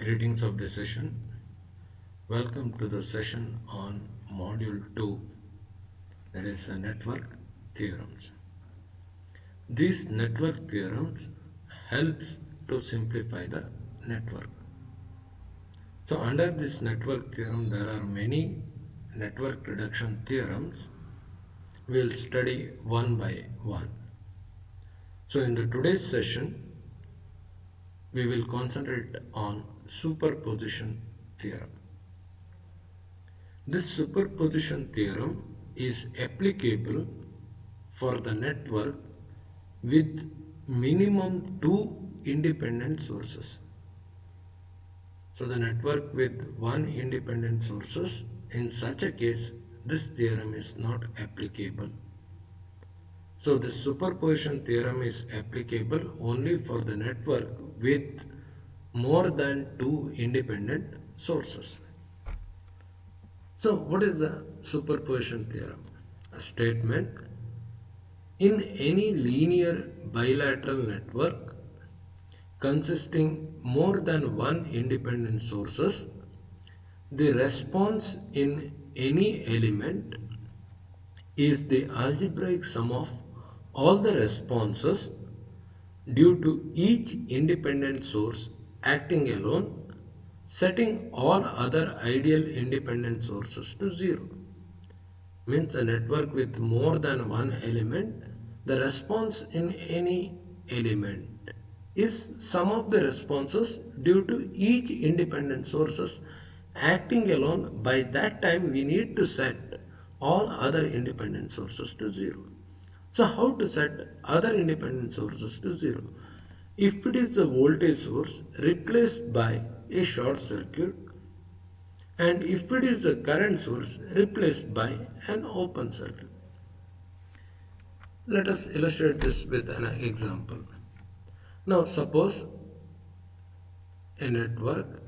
Greetings of the session. Welcome to the session on Module 2, that is network theorems. These network theorems helps to simplify the network. So under this network theorem there are many network reduction theorems. We'll study one by one. So in the today's session we will concentrate on superposition theorem. This superposition theorem is applicable for the network with minimum two independent sources. So the network with one independent sources, in such a case, this theorem is not applicable. So the superposition theorem is applicable only for the network with more than two independent sources. So what is the superposition theorem? A statement: in any linear bilateral network consisting more than one independent sources, the response in any element is the algebraic sum of all the responses due to each independent source acting alone, setting all other ideal independent sources to zero. Means a network with more than one element, the response in any element is sum of the responses due to each independent sources acting alone. By that time we need to set all other independent sources to zero. So how to set other independent sources to zero? If it is the voltage source replaced by a short circuit, and if it is a current source replaced by an open circuit. Let us illustrate this with an example. Now suppose a network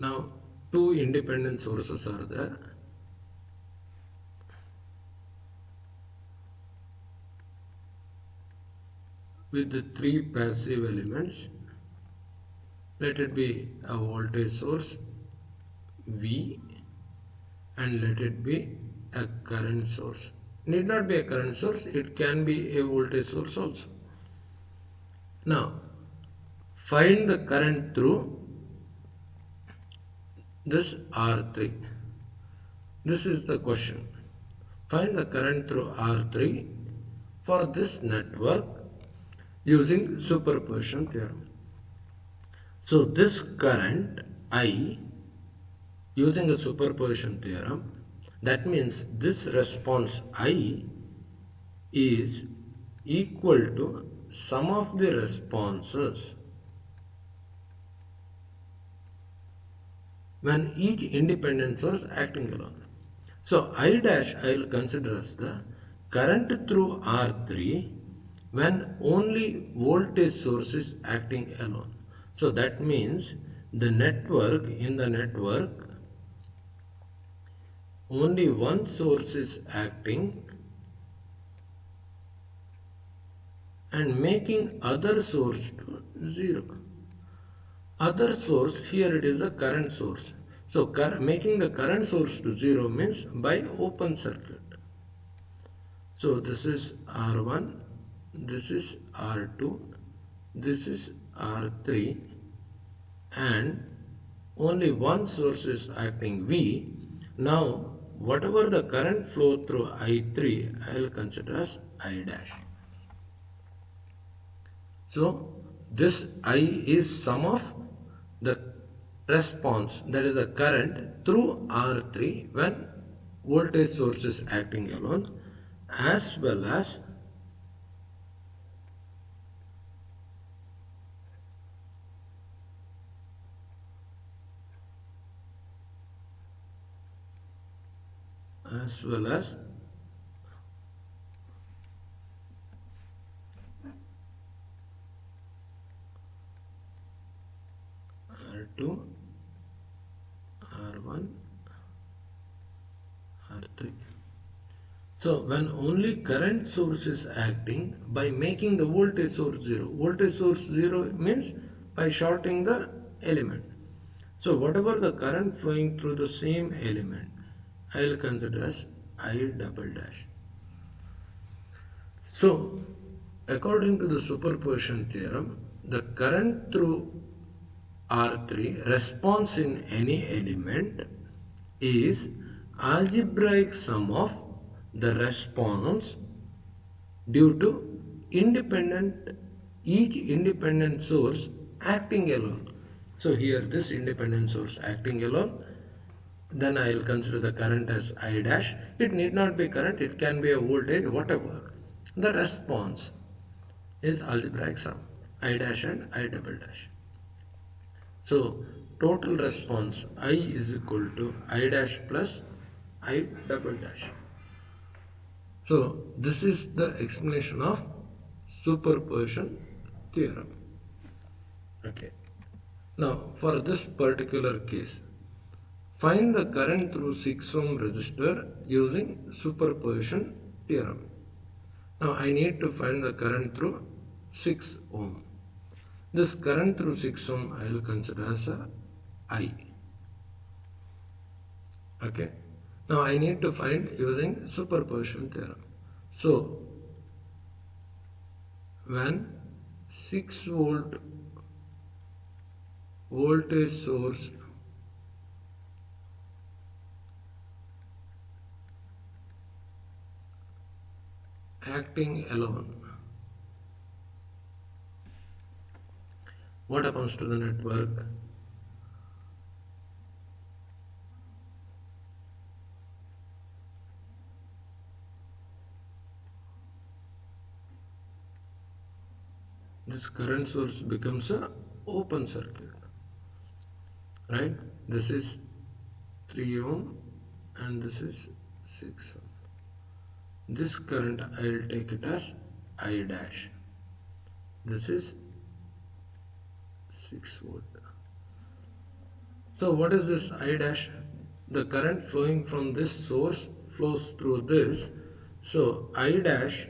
now two independent sources are there. With the three passive elements, let it be a voltage source V and let it be a current source. Need not be a current source, it can be a voltage source also. Now find the current through this R3. This is the question. Find the current through R3 for this network using superposition theorem. So this current I using a superposition theorem, that means this response I is equal to sum of the responses when each independent source acting alone. So I dash I will consider as the current through R3 when only voltage source is acting alone. So that means the network, in the network only one source is acting and making other source to zero. Other source, here it is a current source. So making the current source to zero means by open circuit. So this is R1, this is R2, this is R3, and only one source is acting V. Now whatever the current flow through I3, I will consider as I dash. So this I is sum of the response, that is the current through R3 when voltage source is acting alone, as well as as well as R2, R1, R3. So when only current source is acting by making the voltage source 0. Voltage source 0 means by shorting the element. So whatever the current flowing through the same element, I will consider as I double dash. So according to the superposition theorem, the current through R3 response in any element is algebraic sum of the response due to each independent source acting alone. So here this independent source acting alone, then I will consider the current as I dash. It need not be current, it can be a voltage, whatever. The response is algebraic sum, I dash and I double dash. So total response I is equal to I dash plus I double dash. So this is the explanation of superposition theorem. Okay. Now for this particular case, find the current through 6 ohm resistor using superposition theorem. Now I need to find the current through 6 ohm. This current through 6 ohm I will consider as a I. Okay. Now I need to find using superposition theorem. So when 6 volt voltage source acting alone, what happens to the network? This current source becomes a open circuit, right? This is 3 ohm and this is 6 ohm. This current I will take it as I dash. This is 6 volt. So what is this I dash? The current flowing from this source flows through this. So I dash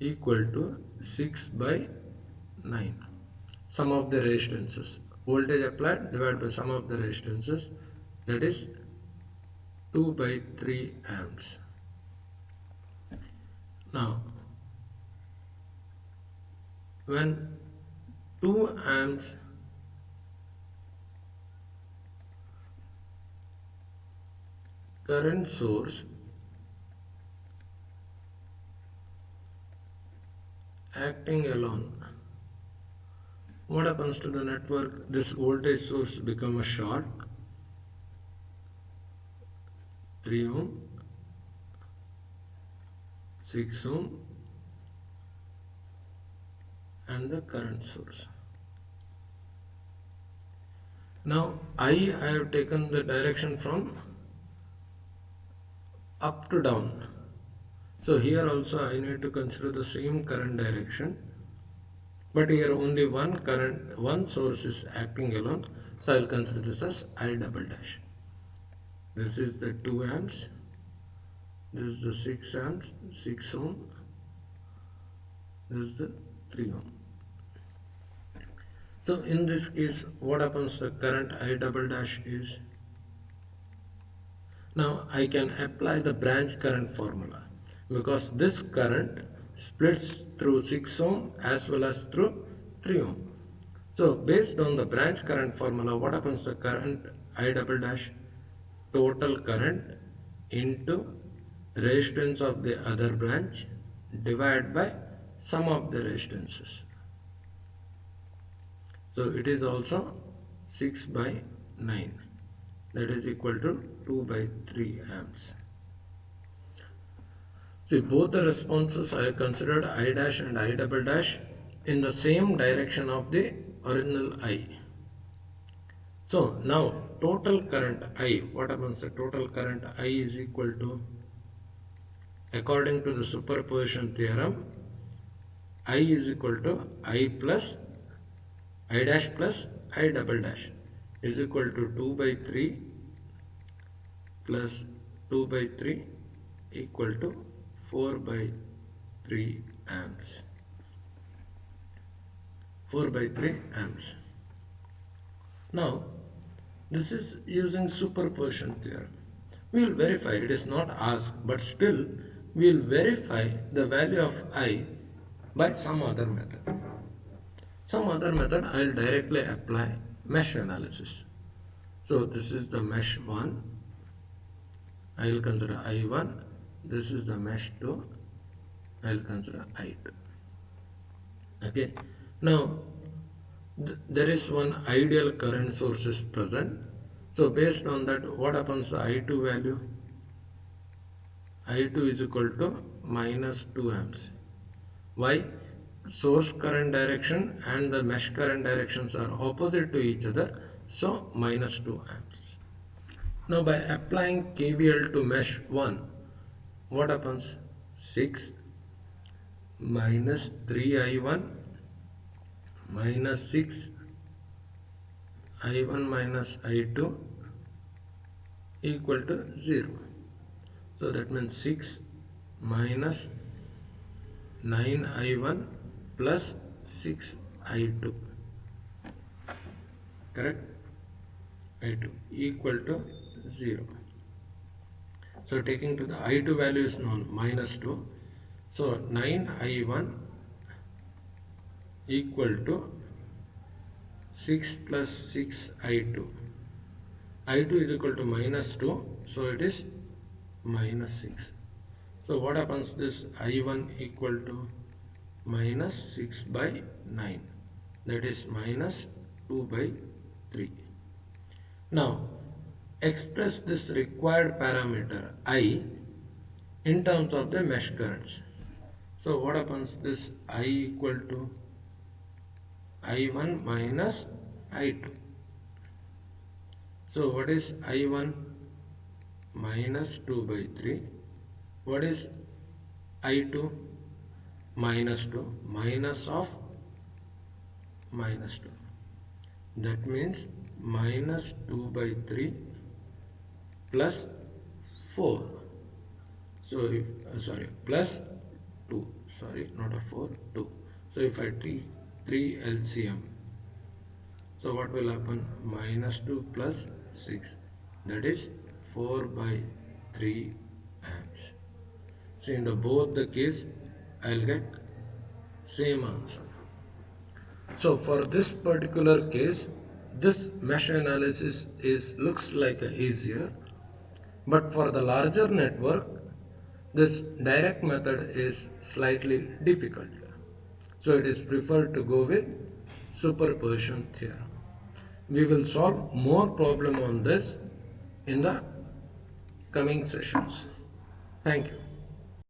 equal to 6 by 9. Sum of the resistances. Voltage applied divided by sum of the resistances, that is 2 by 3 amps. Now when 2 amps current source acting alone, what happens to the network? This voltage source becomes a short, 3 ohm, 6 ohm and the current source. Now I have taken the direction from up to down. So here also I need to consider the same current direction, but here only one source is acting alone. So I will consider this as I double dash. This is the 2 amps, this is the 6 amps, 6 ohm, this is the 3 ohm. So in this case, what happens? The current I double dash is, now I can apply the branch current formula, because this current splits through 6 ohm as well as through 3 ohm. So based on the branch current formula, what happens? The current I double dash, total current into resistance of the other branch divided by sum of the resistances. So it is also 6 by 9, that is equal to 2 by 3 amps. See, both the responses I considered I dash and I double dash in the same direction of the original I. So now total current I, what happens? The total current I is equal to, according to the superposition theorem, I is equal to I plus I dash plus I double dash is equal to 2 by 3 plus 2 by 3 equal to 4 by 3 amps. 4 by 3 amps. Now, this is using superposition theorem. We will verify, it is not asked, but still we will verify the value of I by some other method. Some other method I will directly apply mesh analysis. So this is the mesh 1. I will consider I1. This is the mesh 2. I will consider I2. Okay. Now there is one ideal current source is present. So based on that, what happens to I2 value? I2 is equal to minus 2 amps. Why? Source current direction and the mesh current directions are opposite to each other, so minus 2 amps. Now by applying KVL to mesh 1, what happens? 6 minus 3I1 minus 6 I1 minus I2 equal to 0. So that means 6 minus 9I1 plus 6I2, correct? I2 equal to 0. So taking to the I2 value is known, minus 2. So 9I1 equal to 6 plus 6I2. I2 is equal to minus 2, so it is minus 6. So what happens, this I1 equal to minus 6 by 9, that is minus 2 by 3. Now express this required parameter I in terms of the mesh currents. So what happens, this I equal to I1 minus I2. So what is I1? Minus 2 by 3. What is I2? Minus 2. Minus of minus 2. That means minus 2 by 3 plus 4. So if, plus 2. Sorry, not a 4, 2. So if I take 3 LCM, so what will happen? Minus 2 plus 6, that is 4 by 3 amps. So in the both the case, I will get same answer. So for this particular case, this mesh analysis looks like easier, but for the larger network, this direct method is slightly difficult. So it is preferred to go with superposition theorem. We will solve more problem on this in the coming sessions. Thank you.